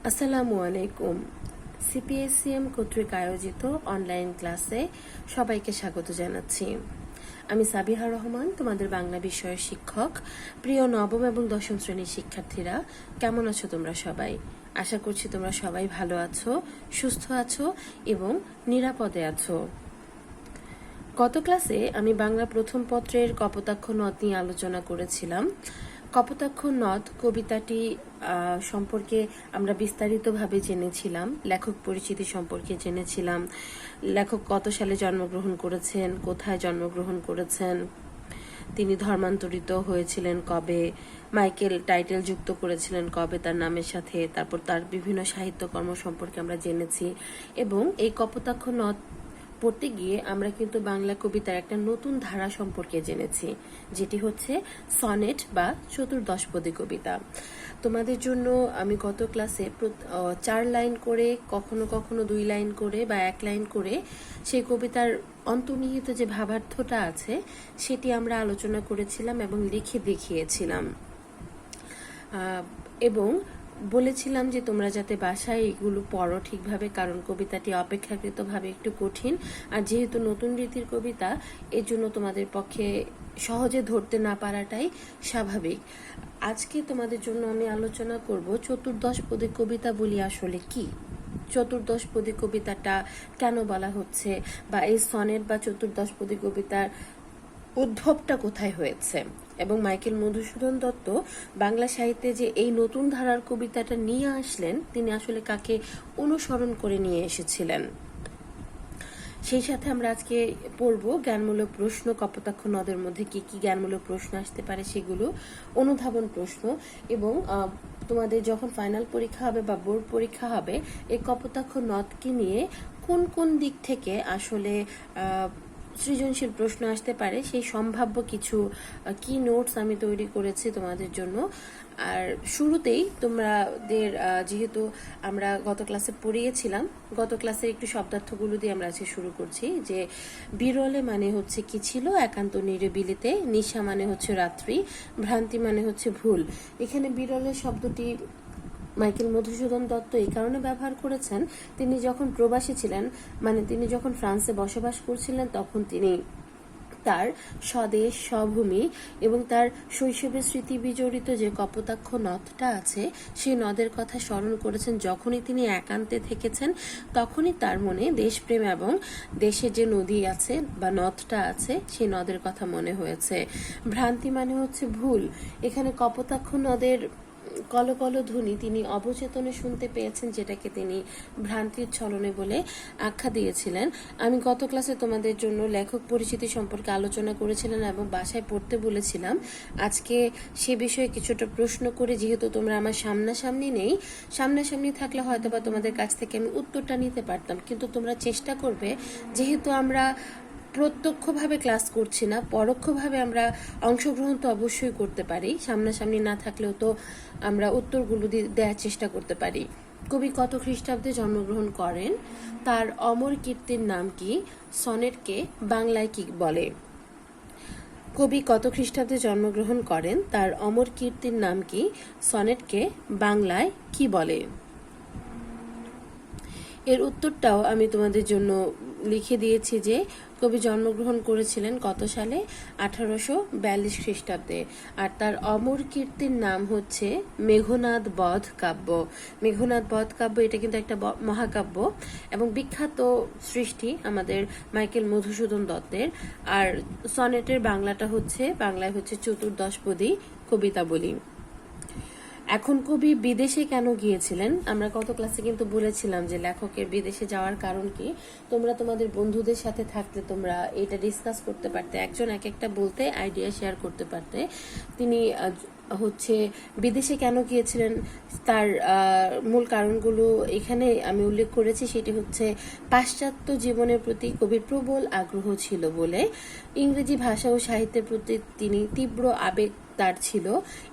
আসসালামু আলাইকুম। সিপিএসসিএম কর্তৃক আয়োজিত অনলাইন ক্লাসে সবাইকে স্বাগত জানাচ্ছি। আমি সাবিহা রহমান, তোমাদের বাংলা বিষয়ের শিক্ষক। প্রিয় নবম এবং দশম শ্রেণীর শিক্ষার্থীরা, কেমন আছো তোমরা সবাই? আশা করছি তোমরা সবাই ভালো আছো, সুস্থ আছো এবং নিরাপদে আছো। গত ক্লাসে আমি বাংলা প্রথম পত্রের কপোতাক্ষ নদ নিয়ে আলোচনা করেছিলাম। কপোতাক্ষ নদ কবিতাটি সম্পর্কে আমরা বিস্তারিতভাবে জেনেছিলাম, লেখক পরিচিতি সম্পর্কে জেনেছিলাম, লেখক কত সালে জন্মগ্রহণ করেছেন, কোথায় জন্মগ্রহণ করেছেন, তিনি ধর্মান্তরিত হয়েছিলেন কবে, মাইকেল টাইটেল যুক্ত করেছিলেন কবে তার নামের সাথে, তারপর তার বিভিন্ন সাহিত্যকর্ম সম্পর্কে আমরা জেনেছি। এবং এই কপোতাক্ষ নদ পড়তে গিয়ে আমরা কিন্তু বাংলা কবিতার একটা নতুন ধারা সম্পর্কে জেনেছি, যেটি হচ্ছে সনেট বা চতুর্দশপদী কবিতা। তোমাদের জন্য আমি গত ক্লাসে 4 লাইন করে, কখনো কখনো 2 লাইন করে বা 1 লাইন করে সেই কবিতার অন্তর্নিহিত যে ভাবার্থটা আছে সেটি আমরা আলোচনা করেছিলাম এবং লিখে দেখিয়েছিলাম, এবং বলেছিলাম যে তোমরা যাতে বাসায় এগুলো পড়ো ঠিকভাবে, কারণ কবিতাটি অপেক্ষাকৃতভাবে একটু কঠিন, আর যেহেতু নতুন রীতির কবিতা এর জন্য তোমাদের পক্ষে সহজে ধরতে না পারাটাই স্বাভাবিক। আজকে তোমাদের জন্য আমি আলোচনা করব চতুর্দশপদী কবিতা বলি আসলে কি, চতুর্দশপদী কবিতাটা কেন বলা হচ্ছে, বা এই সনেট বা চতুর্দশপদী কবিতার উদ্ভবটা কোথায় হয়েছে, এবং মাইকেল মধুসূদন দত্ত বাংলা সাহিত্যে যে এই নতুন ধারার কবিতাটা নিয়ে আসলেন তিনি আসলে কাকে অনুসরণ করে নিয়ে এসেছিলেন। সেই সাথে আমরা আজকে পড়ব জ্ঞানমূলক প্রশ্ন, কপোতাক্ষ নদের মধ্যে কি কি জ্ঞানমূলক প্রশ্ন আসতে পারে সেগুলো, অনুধাবন প্রশ্ন, এবং তোমাদের যখন ফাইনাল পরীক্ষা হবে বা বোর্ড পরীক্ষা হবে এই কপোতাক্ষ নদকে নিয়ে কোন কোন দিক থেকে আসলে সৃজনশীল প্রশ্ন আসতে পারে সেই সম্ভাব্য কিছু কি নোটস আমি তৈরি করেছি তোমাদের জন্য। আর শুরুতেই তোমাদের যেহেতু আমরা গত ক্লাসে পড়িয়েছিলাম, গত ক্লাসের একটু শব্দার্থগুলো দিয়ে আমরা আজকে শুরু করছি। যে বিরলে মানে হচ্ছে কি ছিল, একান্ত নিরিবিলিতে, নিশা মানে হচ্ছে রাত্রি, ভ্রান্তি মানে হচ্ছে ভুল। এখানে বিরলে শব্দটি মাইকেল মধুসূদন দত্ত এই কারণে ব্যবহার করেছেন, তিনি যখন প্রবাসী ছিলেন, মানে তিনি যখন ফ্রান্সে বসবাস করছিলেন, তখন তিনি তার স্বদেশ, স্বভূমি এবং তার শৈশবের স্মৃতি বিজড়িত যে কপোতাক্ষ নদটা আছে সেই নদের কথা স্মরণ করেছেন। যখনই তিনি একান্তে থেকেছেন তখনই তার মনে দেশপ্রেম এবং দেশের যে নদী আছে বা নদটা আছে সেই নদের কথা মনে হয়েছে। ভ্রান্তি মানে হচ্ছে ভুল। এখানে কপোতাক্ষ নদের কলকল ধ্বনি তিনি অবচেতনে শুনতে পেয়েছেন, যেটাকে তিনি ভ্রান্তির ছলনে বলে আখ্যা দিয়েছিলেন। আমি গত ক্লাসে তোমাদের জন্য লেখক পরিচিতি সম্পর্কে আলোচনা করেছিলাম এবং বাসায় পড়তে বলেছিলাম। আজকে সে বিষয়ে কিছুটা প্রশ্ন করে, যেহেতু তোমরা আমার সামনাসামনি নেই, সামনাসামনি থাকলে হয়তো বা তোমাদের কাছ থেকে আমি উত্তরটা নিতে পারতাম, কিন্তু তোমরা চেষ্টা করবে, যেহেতু আমরা প্রত্যক্ষভাবে ক্লাস করছি না, পরোক্ষভাবে আমরা অংশগ্রহণ তো অবশ্যই করতে পারি, সামনাসামনি না থাকলেও তো আমরা উত্তরগুলো দেওয়ার চেষ্টা করতে পারি। কবি কত খ্রিস্টাব্দে জন্মগ্রহণ করেন, তার অমর কীর্তির নাম কি, সনেটকে বাংলায় কি বলে? কবি কত খ্রিস্টাব্দে জন্মগ্রহণ করেন, তার অমর কীর্তির নাম কি, সনেটকে বাংলায় কি বলে? এর উত্তরটাও আমি তোমাদের জন্য লিখে দিয়েছি যে কবি জন্মগ্রহণ করেছিলেন কত সালে, 1842 খ্রিস্টাব্দে, আর তার অমর কীর্তির নাম হচ্ছে মেঘনাদ বধ কাব্য। মেঘনাদ বধ কাব্য এটা কিন্তু একটা মহাকাব্য এবং বিখ্যাত সৃষ্টি আমাদের মাইকেল মধুসূদন দত্তের। আর সনেটের বাংলায় হচ্ছে চতুর্দশপদী কবিতা বলি। এখন কবি বিদেশে কেন গিয়েছিলেন? আমরা গত ক্লাসে কিন্তু বলেছিলাম যে লেখকের বিদেশে যাওয়ার কারণ কি। তোমরা তোমাদের বন্ধুদের সাথে থাকলে তোমরা এটা ডিসকাস করতে পারতে, একজন এক একটা বলতে আইডিয়া শেয়ার করতে পারতে। তিনি বিদেশে কেন গিয়েছিলেন তার মূল কারণগুলো এখানে আমি উল্লেখ করেছি। সেটি হচ্ছে পাশ্চাত্য জীবনের প্রতি কবির প্রবল আগ্রহ ছিল বলে, ইংরেজি ভাষা ও সাহিত্যের প্রতি তিনি তীব্র আবেগ তার ছিল,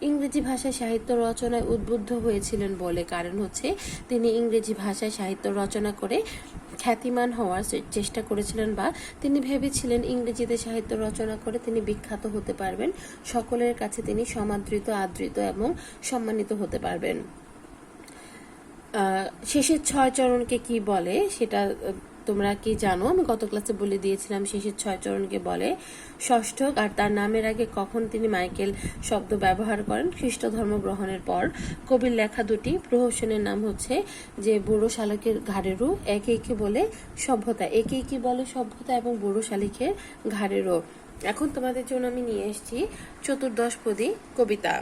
ইংরেজি ভাষায় সাহিত্য রচনায় উদ্বুদ্ধ হয়েছিলেন বলে, কারণ হচ্ছে তিনি ইংরেজি ভাষায় সাহিত্য রচনা করে খ্যাতিমান হওয়ার চেষ্টা করেছিলেন, বা তিনি ভেবেছিলেন ইংরেজিতে সাহিত্য রচনা করে তিনি বিখ্যাত হতে পারবেন, সকলের কাছে তিনি সমাদৃত, আদৃত এবং সম্মানিত হতে পারবেন। শেষের 6 চরণকে কি বলে সেটা তোমরা কি জানো? আমি গত ক্লাসে বলে দিয়েছিলাম শেষের 6 চরণকে বলে ষষ্ঠক। আর তার নামের আগে কখন তিনি মাইকেল শব্দ ব্যবহার করেন? খ্রিস্ট ধর্ম গ্রহণের পর। কবির লেখা দুটি প্রহসনের নাম হচ্ছে যে বুড়ো শালিকের ঘাড়েরও, একে একে বলে সভ্যতা, একে একে বলে সভ্যতা এবং বুড়ো শালিকের ঘাড়েরও। এখন তোমাদের জন্য আমি নিয়ে এসেছি চতুর্দশপদী কবিতা।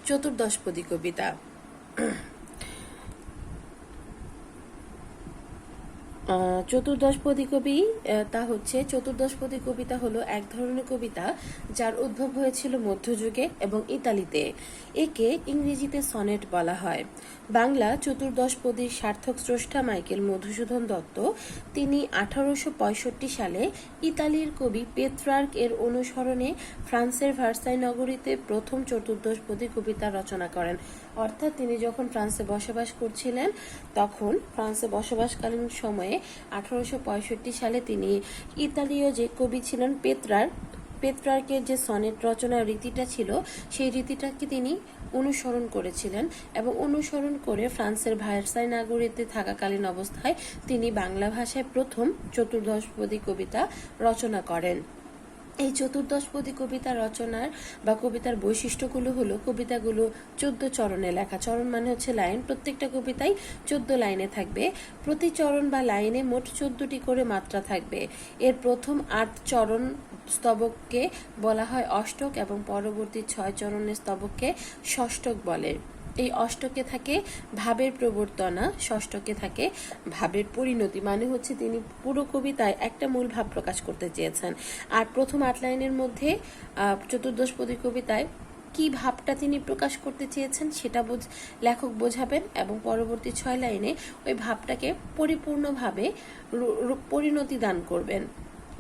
চতুর্দশপদী কবিতা চতুর্দশপদী কবিতা হলো এক ধরনের কবিতা যার উদ্ভব হয়েছিল মধ্যযুগে এবং ইতালিতে। একে ইংরেজিতে সনেট বলা হয়। বাংলা চতুর্দশপদীর সার্থক স্রষ্টা মাইকেল মধুসূদন দত্ত, তিনি 1865 সালে ইতালির কবি পেত্রার্ক এর অনুসরণে ফ্রান্সের ভার্সাই নগরীতে প্রথম চতুর্দশপদী কবিতা রচনা করেন। অর্থাৎ তিনি যখন ফ্রান্সে বসবাস করছিলেন, তখন ফ্রান্সে বসবাসকালীন সময়ে 1865 সালে তিনি ইতালীয় যে কবি ছিলেন পেত্রার্কের যে সনেট রচনার রীতিটা ছিল, সেই রীতিটাকে তিনি অনুসরণ করেছিলেন এবং অনুসরণ করে ফ্রান্সের ভার্সাই নগরীতে থাকাকালীন অবস্থায় তিনি বাংলা ভাষায় প্রথম চতুর্দশপদী কবিতা রচনা করেন। এই চতুর্দশপদী কবিতা রচনার বা কবিতার বৈশিষ্ট্যগুলো হলো, কবিতাগুলো 14 চরণে লেখা। চরণ মানে হচ্ছে লাইন। প্রত্যেকটা কবিতাই 14 লাইনে থাকবে। প্রতি চরণ বা লাইনে মোট 14টি করে মাত্রা থাকবে। এর প্রথম 8 চরণ স্তবককে বলা হয় অষ্টক এবং পরবর্তী 6 চরণের স্তবককে ষষ্ঠক বলে। এই অষ্টকে থাকে ভাবের প্রবর্তনা, ষষ্ঠকে থাকে ভাবের পরিণতি। মানে হচ্ছে তিনি পুরো কবিতায় একটা মূল ভাব প্রকাশ করতে চেয়েছেন। আর প্রথম 8 লাইনের মধ্যে চতুর্দশপদী কবিতায় কি ভাবটা তিনি প্রকাশ করতে চেয়েছেন সেটা লেখক বোঝাবেন এবং পরবর্তী 6 লাইনে ওই ভাবটাকে পরিপূর্ণভাবে পরিণতি দান করবেন।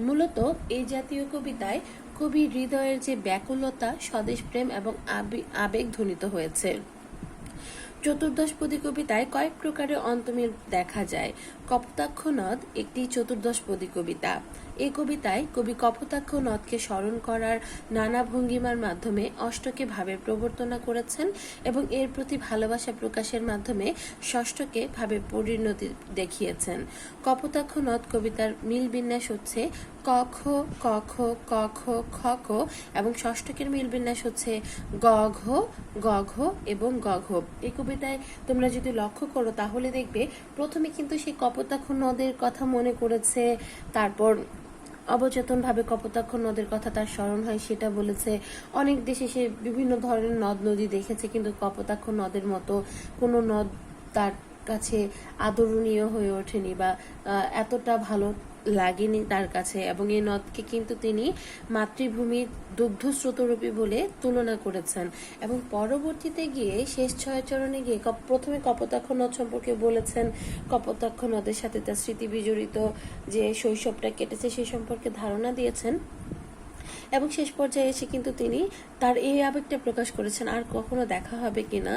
মূলত এই জাতীয় কবিতায় কবির হৃদয়ের যে ব্যাকুলতা, স্বদেশ প্রেম এবং আবেগ ধ্বনিত হয়েছে। চতুর্দশপদী কবিতায় কয়েক প্রকারের অন্তর্মিল দেখা যায়। কপোতাক্ষ নদ একটি চতুর্দশপদী কবিতা। এই কবিতায় কবি কপোতাক্ষ নদকে স্মরণ করার নানা ভঙ্গিমার মাধ্যমে অষ্টকে ভাবের প্রবর্তনা করেছেন এবং এর প্রতি ভালোবাসা প্রকাশের মাধ্যমে ষষ্ঠকে ভাবের পরিণতি দেখিয়েছেন। কপোতাক্ষ নদ কবিতার মিল বিন্যাস হচ্ছে ক খ ক খ ক খ খ খ এবং ষষ্ঠকের মিল বিন্যাস হচ্ছে গ ঘ গ ঘ এবং গ ঘ। এই কবিতায় তোমরা যদি লক্ষ্য করো তাহলে দেখবে প্রথমে কিন্তু সেই কপোতাক্ষ নদের কথা মনে করেছে, তারপর অবচেতনভাবে কপোতাক্ষ নদের কথা তার স্মরণ হয় সেটা বলেছে। অনেক দেশে সে বিভিন্ন ধরনের নদ নদী দেখেছে, কিন্তু কপোতাক্ষ নদের মতো কোনো নদ তার কাছে আদরণীয় হয়ে ওঠেনি বা এতটা ভালো লাগেনি তার কাছে। এবং এই নদকে কিন্তু তিনি মাতৃভূমির দুগ্ধস্রোতরূপী বলে তুলনা করেছেন। এবং পরবর্তীতে গিয়ে শেষ 6 চরণে গিয়ে প্রথমে কপোতাক্ষ নদ সম্পর্কে বলেছেন, কপোতাক্ষ নদের সাথে তার স্মৃতি বিজড়িত যে শৈশবটা কেটেছে সেই সম্পর্কে ধারণা দিয়েছেন এবং শেষ পর্যায়ে এসে কিন্তু তিনি তার এই আবেগটা প্রকাশ করেছেন আর কখনো দেখা হবে কিনা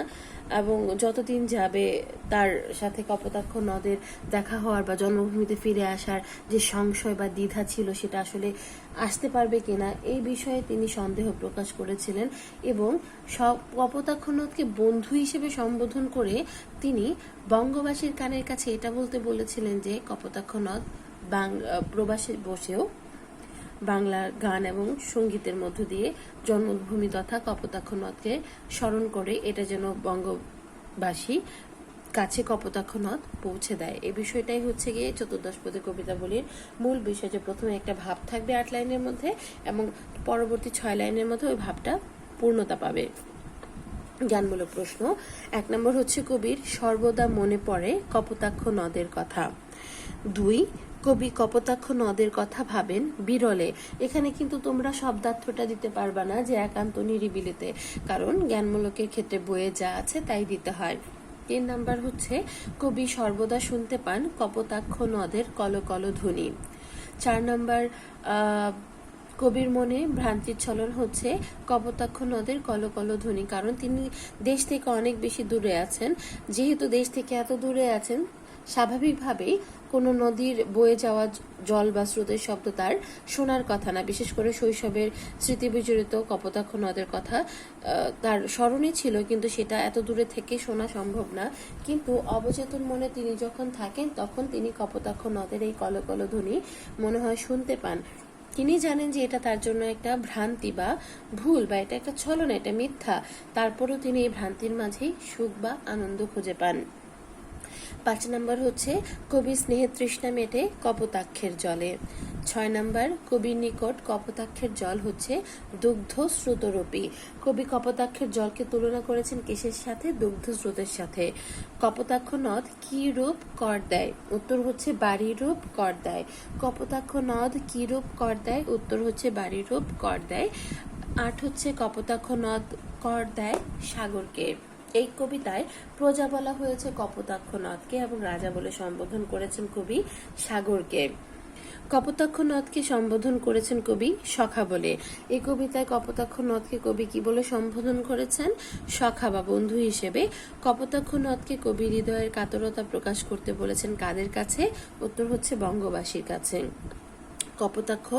এবং যতদিন যাবে তার সাথে কপোতাক্ষ নদের দেখা হওয়ার বা জন্মভূমিতে ফিরে আসার যে সংশয় বা দ্বিধা ছিল সেটা আসলে আসতে পারবে কিনা এই বিষয়ে তিনি সন্দেহ প্রকাশ করেছিলেন এবং কপোতাক্ষ নদকে বন্ধু হিসেবে সম্বোধন করে তিনি বঙ্গবাসীর কানের কাছে এটা বলতে বলেছিলেন যে কপোতাক্ষ নদ প্রবাসে বসেও বাংলার গান এবং সঙ্গীতের মধ্য দিয়ে জন্মভূমি তথা কপোতাক্ষ নদকে স্মরণ করে এটা যেন বঙ্গবাসী কাছে কপোতাক্ষ নদ পৌঁছে দেয়। এই বিষয়টাই হচ্ছে গিয়ে চতুর্দশপদী কবিতাবলীর মূল বিষয়, যে প্রথমে একটা ভাব থাকবে 8 লাইনের মধ্যে এবং পরবর্তী 6 লাইনের মধ্যে ওই ভাবটা পূর্ণতা পাবে। জ্ঞানমূলক প্রশ্ন 1 নম্বর হচ্ছে কবির সর্বদা মনে পড়ে কপোতাক্ষ নদের কথা। 2 কবি কপোতাক্ষ নদের কথা ভাবেন বিরলে। এখানে কিন্তু তোমরা শব্দার্থটা দিতে পারবা না যে একান্ত নিরিবিলিতে, কারণ জ্ঞানমূলকের ক্ষেত্রে বইয়ে যা আছে তাই দিতে হয়। 3 নাম্বার হচ্ছে কবি সর্বদা শুনতে পান কপোতাক্ষ নদের কলকল ধ্বনি। 4 নাম্বার কবির মনে ভ্রান্তির ছলন হচ্ছে কপোতাক্ষ নদের কলকল ধ্বনি, কারণ তিনি দেশ থেকে অনেক বেশি দূরে আছেন। যেহেতু দেশ থেকে এত দূরে আছেন স্বাভাবিকভাবেই কোনো নদীর বয়ে যাওয়া জল বা স্রোতের শব্দ তার শোনার কথা না। বিশেষ করে শৈশবের স্মৃতিবিজড়িত কপোতাক্ষ নদের কথা তার স্মরণে ছিল, কিন্তু সেটা এত দূরে থেকে শোনা সম্ভব না। কিন্তু অবচেতন মনে তিনি যখন থাকেন তখন তিনি কপোতাক্ষ নদের এই কলকল ধ্বনি মনে হয় শুনতে পান। তিনি জানেন যে এটা তার জন্য একটা ভ্রান্তি বা ভুল, বা এটা একটা ছলনা, এটা মিথ্যা। তারপরেও তিনি এই ভ্রান্তির মাঝেই সুখ বা আনন্দ খুঁজে পান। 5 নম্বর হচ্ছে কবি স্নেহের তৃষ্ণা মেটে কপোতাক্ষের জলে। 6 নম্বর কবির নিকট কপোতাক্ষের জল হচ্ছে দুগ্ধ স্রোতরূপী। কবি কপোতাক্ষের জলকে তুলনা করেছেন কিসের সাথে? দুগ্ধ স্রোতের সাথে। কপোতাক্ষ নদ কি রূপ কর দেয়? উত্তর হচ্ছে বাড়ি রূপ কর দেয়। কপোতাক্ষ নদ কি রূপ কর দেয়? উত্তর হচ্ছে বাড়ি রূপ কর দেয়। 8 হচ্ছে কপোতাক্ষ নদ কর দেয় সাগরকে। এই কবিতায় প্রজা বলা হয়েছে কপোতাক্ষ নদকে এবং রাজা বলে সম্বোধন করেছেন কবি সাগরকে। কপোতাক্ষ নদকে সম্বোধন করেছেন কবি সখা বলে। এই কবিতায় কপোতাক্ষ নদকে কবি কি বলে সম্বোধন করেছেন? সখা বা বন্ধু হিসেবে। কপোতাক্ষ নদকে কবি হৃদয়ের কাতরতা প্রকাশ করতে বলেছেন কাদের কাছে? উত্তর হচ্ছে বঙ্গবাসীর কাছে। কপোতাক্ষ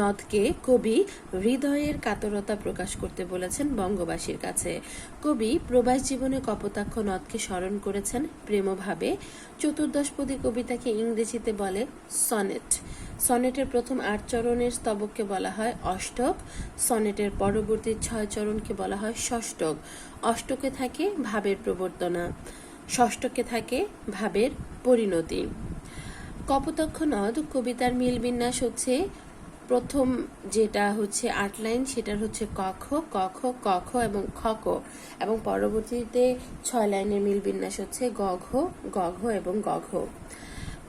নদকে কবি হৃদয়ের কাতরতা প্রকাশ করতে বলেছেন বঙ্গবাসীর কাছে। কবি প্রবাস জীবনে কপোতাক্ষ নদকে স্মরণ করেছেন প্রেমভাবে। চতুর্দশপদী কবিতাকে ইংরেজিতে বলে সনেট। সনেটের প্রথম 8 চরণের স্তবককে বলা হয় অষ্টক। সনেটের পরবর্তী 6 চরণকে বলা হয় ষষ্ঠক। অষ্টকে থাকে ভাবের প্রবর্তনা, ষষ্ঠকে থাকে ভাবের পরিণতি। কপোতাক্ষ নদ কবিতার মিল বিন্যাস হচ্ছে প্রথম যেটা হচ্ছে 8 লাইন সেটার হচ্ছে কখ, কখ, কখ এবং খক, এবং পরবর্তীতে 6 লাইনের মিল বিন্যাস হচ্ছে গঘ, গঘ এবং গঘ।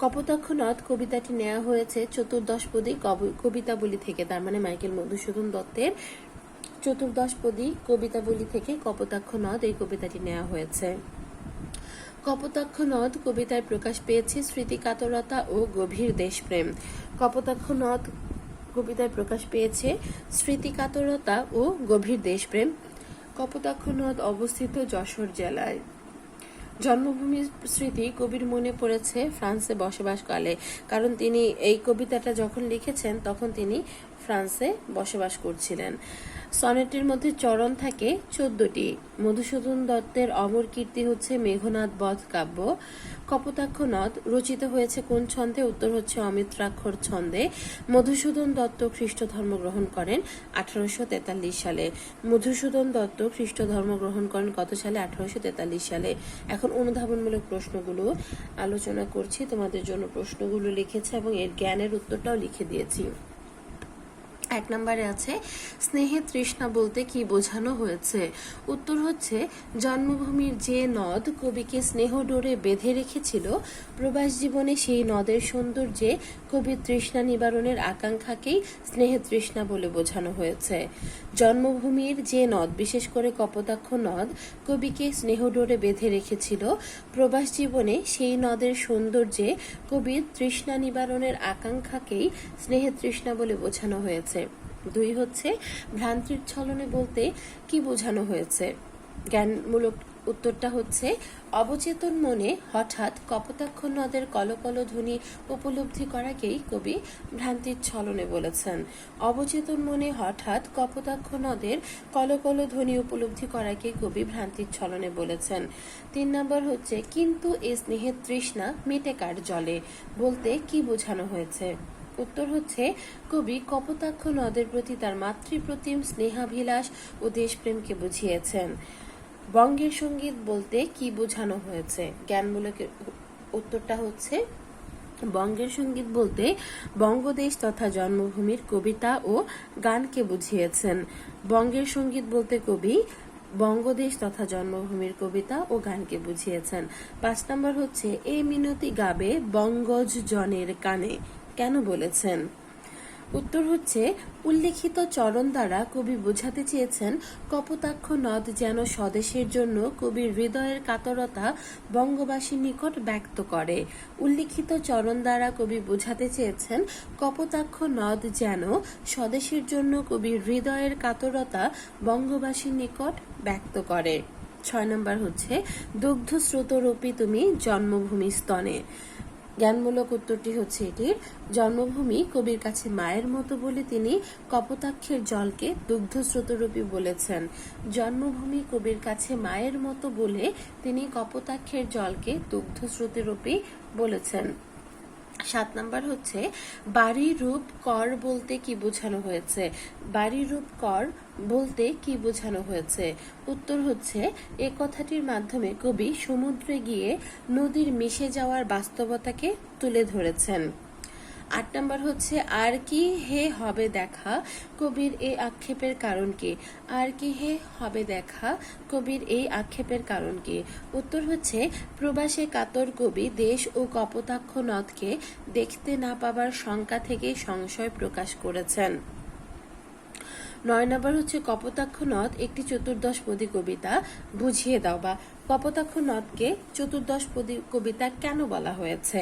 কপোতাক্ষ নদ কবিতাটি নেওয়া হয়েছে চতুর্দশপদী কবিতাবলী থেকে, তার মানে মাইকেল মধুসূদন দত্তের চতুর্দশপদী কবিতাবলী থেকে কপোতাক্ষ নদ এই কবিতাটি নেওয়া হয়েছে। কপোতাক্ষ নদ কবিতায় প্রকাশ পেয়েছে স্মৃতিকাতরতা ও গভীর দেশপ্রেম। কপোতাক্ষ নদ কবিতায় প্রকাশ পেয়েছে স্মৃতিকাতরতা ও গভীর দেশপ্রেম। কপোতাক্ষ নদ অবস্থিত যশোর জেলায়। জন্মভূমির স্মৃতি কবির মনে পড়েছে ফ্রান্সে বসবাসকালে, কারণ তিনি এই কবিতাটা যখন লিখেছেন তখন তিনি ফ্রান্সে বসবাস করছিলেন। সনেটের মধ্যে চরণ থাকে 14টি। মধুসূদন দত্তের অমর কীর্তি হচ্ছে মেঘনাদ বধ কাব্য। কপোতাক্ষ নদ রচিত হয়েছে কোন ছন্দে? উত্তর হচ্ছে অমিত্রাক্ষর ছন্দে। মধুসূদন দত্ত খ্রিস্ট ধর্ম গ্রহণ করেন 1843 সালে। মধুসূদন দত্ত খ্রিস্ট ধর্ম গ্রহণ করেন কত সালে? 1843 সালে। এখন অনুধাবনমূলক প্রশ্নগুলো আলোচনা করছি, তোমাদের জন্য প্রশ্নগুলো লিখেছে এবং এর জ্ঞানের উত্তরটাও লিখে দিয়েছি। 1 নম্বরে আছে স্নেহে তৃষ্ণা বলতে কি বোঝানো হয়েছে? উত্তর হচ্ছে জন্মভূমির যে নদ কবিকে স্নেহ ডোরে বেঁধে রেখেছিল, প্রবাস জীবনে সেই নদের সৌন্দর্যে কবির তৃষ্ণা নিবারণের আকাঙ্ক্ষাকেই স্নেহে তৃষ্ণা বলে বোঝানো হয়েছে। জন্মভূমির যে নদ, বিশেষ করে কপোতাক্ষ নদ, কবিকে স্নেহ ডোরে বেঁধে রেখেছিল, প্রবাস জীবনে সেই নদের সৌন্দর্যে কবির তৃষ্ণা নিবারণের আকাঙ্ক্ষাকেই স্নেহে তৃষ্ণা বলে বোঝানো হয়েছে। 2 হচ্ছে ভ্রান্তির ছলনে বলতে কি বোঝানো হয়েছে? জ্ঞানমূলক উত্তরটা হচ্ছে অবচেতন মনে হঠাৎ কপোতাক্ষ নদের কলকল ধ্বনি উপলব্ধি করাকেই কবি ভ্রান্তির ছলনে বলেছেন। অবচেতন মনে হঠাৎ কপোতাক্ষ নদের কলকল ধ্বনি উপলব্ধি করাকে কবি ভ্রান্তির ছলনে বলেছেন। 3 নম্বর হচ্ছে কিন্তু এ স্নেহের তৃষ্ণা মেটে কার জলে বলতে কি বোঝানো হয়েছে? উত্তর হচ্ছে কবি কপোতাক্ষ নদের প্রতি তার মাতৃপ্রতিম স্নেহাভিলাষ ও দেশপ্রেমকে বুঝিয়েছেন। বঙ্গের সঙ্গীত বলতে কি বোঝানো হয়েছে? জ্ঞানমূলক উত্তরটা হচ্ছে বঙ্গের সঙ্গীত বলতে বঙ্গদেশ তথা জন্মভূমির কবিতা ও গানকে বুঝিয়েছেন। বঙ্গের সঙ্গীত বলতে কবি বঙ্গদেশ তথা জন্মভূমির কবিতা ও গানকে বুঝিয়েছেন। 5 নম্বর হচ্ছে এই মিনতি গাবে বঙ্গজ জনের কানে কেন বলেছেন? উত্তর হচ্ছে উল্লেখিত চরণ দ্বারা কবি বোঝাতে চেয়েছেন কপোতাক্ষ নদ যেন স্বদেশের জন্য কবির হৃদয়ের কাতরতা বঙ্গবাসীর নিকট ব্যক্ত করে। উল্লেখিত চরণ দ্বারা কবি বোঝাতে চেয়েছেন কপোতাক্ষ নদ যেন স্বদেশের জন্য কবির হৃদয়ের কাতরতা বঙ্গবাসীর নিকট ব্যক্ত করে। 6 নম্বর হচ্ছে দুগ্ধ স্রোতরূপী তুমি জন্মভূমি স্তনে। জ্ঞানমূলক উত্তরটি হচ্ছে এটির জন্মভূমি কবির কাছে মায়ের মতো বলে তিনি কপোতাক্ষের জলকে দুগ্ধ স্রোতরূপী বলেছেন। জন্মভূমি কবির কাছে মায়ের মতো বলে তিনি কপোতাক্ষের জলকে দুগ্ধ স্রোতরূপী বলেছেন। 7 নম্বর হচ্ছে বাড়ি রূপ কর বলতে কি বোঝানো হয়েছে। বাড়ি রূপ কর বলতে কি বোঝানো হয়েছে? উত্তর হচ্ছে এ কথাটির মাধ্যমে কবি সমুদ্রে গিয়ে নদীর মিশে যাওয়ার বাস্তবতাকে তুলে ধরেছেন। 8 নম্বর হচ্ছে আর কি হে হবে দেখা কবির এই আক্ষেপের কারণ কি। আর কি হে হবে দেখা কবির এই আক্ষেপের কারণ কি? উত্তর হচ্ছে প্রবাসে কাতর কবি দেশ ও কপোতাক্ষ নদকে দেখতে না পাবার শঙ্কা থেকে সংশয় প্রকাশ করেছেন। 9 নম্বর হচ্ছে কপোতাক্ষ নদ একটি চতুর্দশপদী কবিতা, বুঝিয়ে দাও বা কপোতাক্ষ নদকে চতুর্দশপদী কবিতা কেন বলা হয়েছে?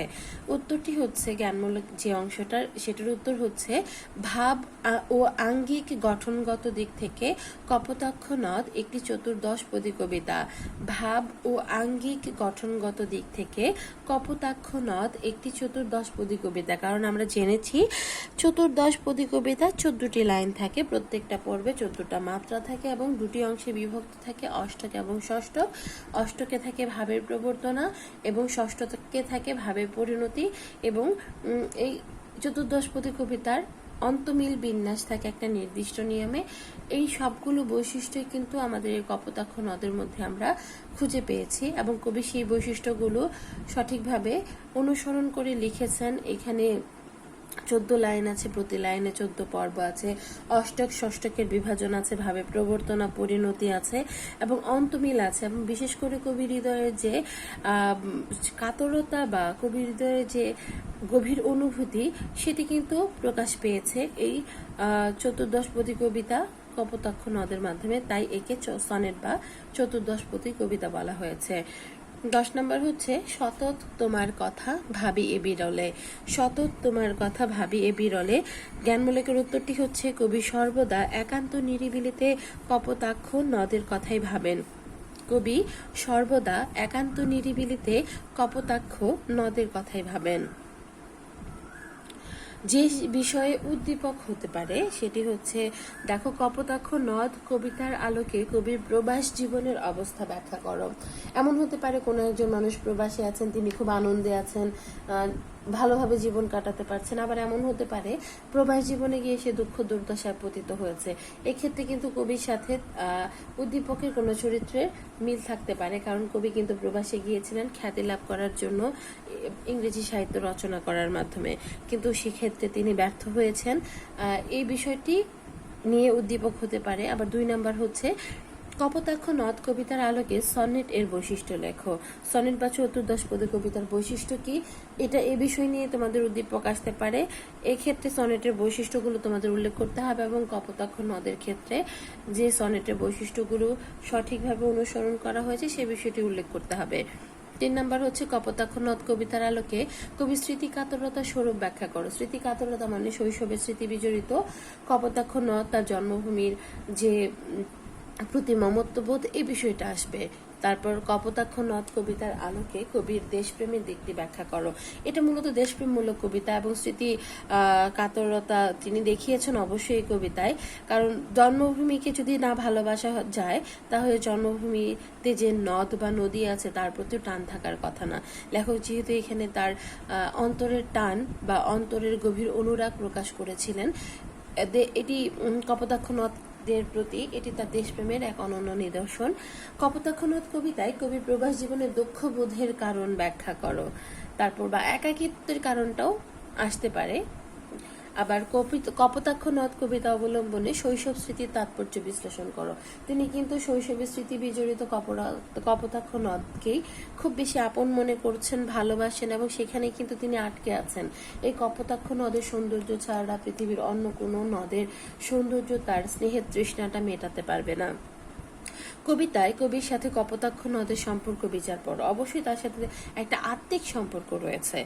উত্তরটি হচ্ছে জ্ঞানমূলক যে অংশটার সেটার উত্তর হচ্ছে ভাব ও আঙ্গিক গঠনগত দিক থেকে কপোতাক্ষ নদ একটি চতুর্দশপদী কবিতা। ভাব ও আঙ্গিক গঠনগত দিক থেকে কপোতাক্ষ নদ একটি চতুর্দশপদী কবিতা। কারণ আমরা জেনেছি চতুর্দশপদী কবিতা 14টি লাইন থাকে, প্রত্যেকটা পর্বে 14টা মাত্রা থাকে এবং দুটি অংশে বিভক্ত থাকে, অষ্টক এবং ষষ্ঠক। অষ্টকে থাকে ভাবের প্রবর্তনা এবং ষষ্ঠকে থাকে ভাবের পরিণতি। এবং এই চতুর্দশপদী কবিতার অন্তমিল বিন্যাস থাকে একটা নির্দিষ্ট নিয়মে। এই সবগুলো বৈশিষ্ট্যই কিন্তু আমাদের এই কপোতাক্ষ নদের মধ্যে আমরা খুঁজে পেয়েছি এবং কবি সেই বৈশিষ্ট্যগুলো সঠিকভাবে অনুসরণ করে লিখেছেন। এখানে 14 লাইন আছে, প্রতি লাইনে 14 পর্ব আছে, অষ্টক ষষ্ঠকের বিভাজন আছে, ভাবে প্রবর্তনা পরিণতি আছে এবং অন্তমিল আছে। এবং বিশেষ করে কবির হৃদয়ের যে কাতরতা বা কবির হৃদয়ের যে গভীর অনুভূতি সেটি কিন্তু প্রকাশ পেয়েছে এই চতুর্দশপদী কবিতা কপোতাক্ষ নদের মাধ্যমে। তাই একে সনেট বা চতুর্দশপদী কবিতা বলা হয়েছে। 10 নম্বর হচ্ছে সতত তোমার কথা ভাবি এ বিরলে। সতত তোমার কথা ভাবি এ বিরলে জ্ঞানমূলকের উত্তরটি হচ্ছে কবি সর্বদা একান্ত নিরিবিলিতে কপোতাক্ষ নদের কথাই ভাবেন। কবি সর্বদা একান্ত নিরিবিলিতে কপোতাক্ষ নদের কথাই ভাবেন। যে বিষয়ে উদ্দীপক হতে পারে সেটি হচ্ছে দেখো কপোতাক্ষ নদ কবিতার আলোকে কবির প্রবাস জীবনের অবস্থা ব্যাখ্যা করো। এমন হতে পারে কোনো একজন মানুষ প্রবাসে আছেন, তিনি খুব আনন্দে আছেন, ভালোভাবে জীবন কাটাতে পারছেন। আবার এমন হতে পারে প্রবাস জীবনে গিয়ে সে দুঃখ দুর্দশায় পতিত হয়েছে। এক্ষেত্রে কিন্তু কবির সাথে উদ্দীপকের কোনো চরিত্রের মিল থাকতে পারে, কারণ কবি কিন্তু প্রবাসে গিয়েছিলেন খ্যাতি লাভ করার জন্য, ইংরেজি সাহিত্য রচনা করার মাধ্যমে, কিন্তু সেক্ষেত্রে তিনি ব্যর্থ হয়েছেন। এই বিষয়টি নিয়ে উদ্দীপক হতে পারে। আবার 2 নাম্বার হচ্ছে কপোতাক্ষ নদ কবিতার আলোকে সনেট এর বৈশিষ্ট্য লেখো। সনেট বা চতুর্দশপদী কবিতার বৈশিষ্ট্য কি, এটা এ বিষয় নিয়ে তোমাদের উদ্দীপক আসতে পারে। এক্ষেত্রে সনেটের বৈশিষ্ট্যগুলো তোমাদের উল্লেখ করতে হবে এবং কপোতাক্ষ নদের ক্ষেত্রে যে সনেটের বৈশিষ্ট্যগুলো সঠিকভাবে অনুসরণ করা হয়েছে সে বিষয়টি উল্লেখ করতে হবে। 3 নাম্বার হচ্ছে কপোতাক্ষ নদ কবিতার আলোকে কবি স্মৃতি কাতরতা স্বরূপ ব্যাখ্যা করো। স্মৃতি কাতরতা মানে শৈশবের স্মৃতি বিজড়িত কপোতাক্ষ নদ তার জন্মভূমির যে প্রতি মমত্ববোধ এই বিষয়টা আসবে। তারপর কপোতাক্ষ নদ কবিতার আলোকে কবির দেশপ্রেমের দিকটি ব্যাখ্যা করো। এটা মূলত দেশপ্রেমমূলক কবিতা এবং স্মৃতি কাতরতা তিনি দেখিয়েছেন অবশ্যই এই কবিতায়। কারণ জন্মভূমিকে যদি না ভালোবাসা যায় তাহলে জন্মভূমিতে যে নদ বা নদী আছে তার প্রতি টান থাকার কথা না। লেখক যেহেতু এখানে তার অন্তরের টান বা অন্তরের গভীর অনুরাগ প্রকাশ করেছিলেন, এটি কপোতাক্ষ নদ প্রতি এটি তার দেশপ্রেমের এক অনন্য নিদর্শন। কপোতাক্ষ নদ কবিতায় কবি প্রবাস জীবনের দুঃখ বোধের কারণ ব্যাখ্যা করো। তারপর বা একাকিত্বের কারণটাও আসতে পারে। আবার কপোতাক্ষ নদ কবিতা অবলম্বনে শৈশব স্মৃতির তাৎপর্য বিশ্লেষণ করো। তিনি কিন্তু শৈশবের স্মৃতি বিজড়িত কপোতাক্ষ নদকেই খুব বেশি আপন মনে করছেন, ভালোবাসেন এবং সেখানে কিন্তু তিনি আটকে আছেন। এই কপোতাক্ষ নদের সৌন্দর্য ছাড়া পৃথিবীর অন্য কোনো নদের সৌন্দর্য তার স্নেহের তৃষ্ণাটা মেটাতে পারবে না। কবিতায় কবির সাথে কপোতাক্ষ নদের সম্পর্ক বিচার করো। অবশ্যই তার সাথে একটা আত্মিক সম্পর্ক রয়েছে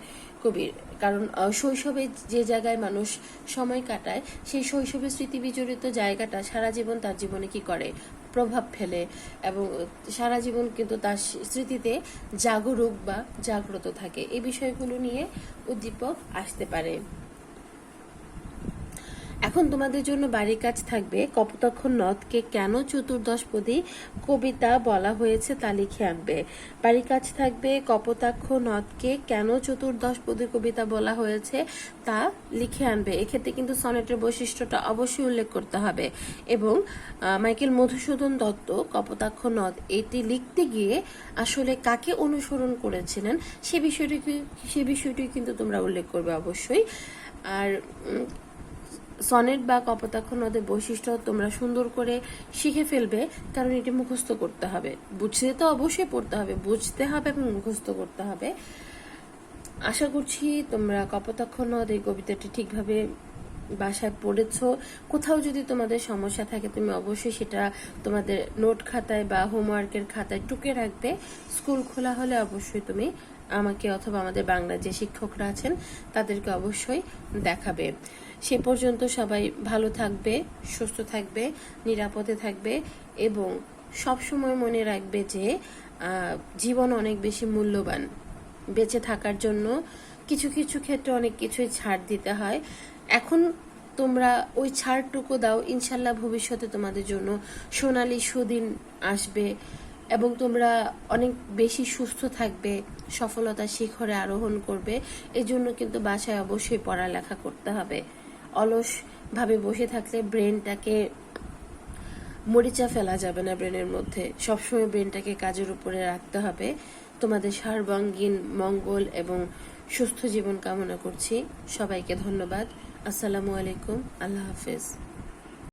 কবির, কারণ শৈশবে যে জায়গায় মানুষ সময় কাটায় সেই শৈশবের স্মৃতি বিজড়িত জায়গাটা সারা জীবন তার জীবনে কি করে, প্রভাব ফেলে এবং সারা জীবন কিন্তু তার স্মৃতিতে জাগরুক বা জাগ্রত থাকে। এই বিষয়গুলো নিয়ে উদ্দীপক আসতে পারে। এখন তোমাদের জন্য বাড়ির কাজ থাকবে। কপোতাক্ষ নদকে কেন চতুর্দশপদী কবিতা বলা হয়েছে তা লিখে আনবে। বাড়ির কাজ থাকবে কপোতাক্ষ নদকে কেন চতুর্দশপদী কবিতা বলা হয়েছে তা লিখে আনবে। এক্ষেত্রে কিন্তু সনেটের বৈশিষ্ট্যটা অবশ্যই উল্লেখ করতে হবে এবং মাইকেল মধুসূদন দত্ত কপোতাক্ষ নদ এটি লিখতে গিয়ে আসলে কাকে অনুসরণ করেছিলেন সে বিষয়টি কিন্তু তোমরা উল্লেখ করবে অবশ্যই। আর সনেট বা কপোতাক্ষ নদের বৈশিষ্ট্য তোমরা সুন্দর করে শিখে ফেলবে, কারণ এটি মুখস্থ করতে হবে। বুঝতে তো অবশ্যই পড়তে হবে, বুঝতে হবে এবং মুখস্থ করতে হবে। আশা করছি তোমরা কপোতাক্ষ নদ এই কবিতাটি ঠিকভাবে বাসায় পড়েছো। কোথাও যদি তোমাদের সমস্যা থাকে তুমি অবশ্যই সেটা তোমাদের নোট খাতায় বা হোমওয়ার্কের খাতায় টুকে রাখবে। স্কুল খোলা হলে অবশ্যই তুমি আমাকে অথবা আমাদের বাংলা যে শিক্ষকরা আছেন তাদেরকে অবশ্যই দেখাবে। সে পর্যন্ত সবাই ভালো থাকবে, সুস্থ থাকবে, নিরাপদে থাকবে এবং সবসময় মনে রাখবে যে জীবন অনেক বেশি মূল্যবান। বেঁচে থাকার জন্য কিছু কিছু ক্ষেত্রে অনেক কিছুই ছাড় দিতে হয়। এখন তোমরা ওই ছাড়টুকু দাও, ইনশাল্লাহ ভবিষ্যতে তোমাদের জন্য সোনালী সুদিন আসবে এবং তোমরা অনেক বেশি সুস্থ থাকবে, সফলতার শিখরে আরোহণ করবে। এই জন্য কিন্তু বাসায় অবশ্যই পড়ালেখা করতে হবে। অলস ভাবে বসে থাকলে ব্রেনটাকে মরিচা ফেলা যাবে না। ব্রেনের মধ্যে সবসময় ব্রেনটাকে কাজের উপরে রাখতে হবে। তোমাদের সর্বাঙ্গীন মঙ্গল এবং সুস্থ জীবন কামনা করছি। সবাইকে ধন্যবাদ। আসসালামু আলাইকুম। আল্লাহ হাফেজ।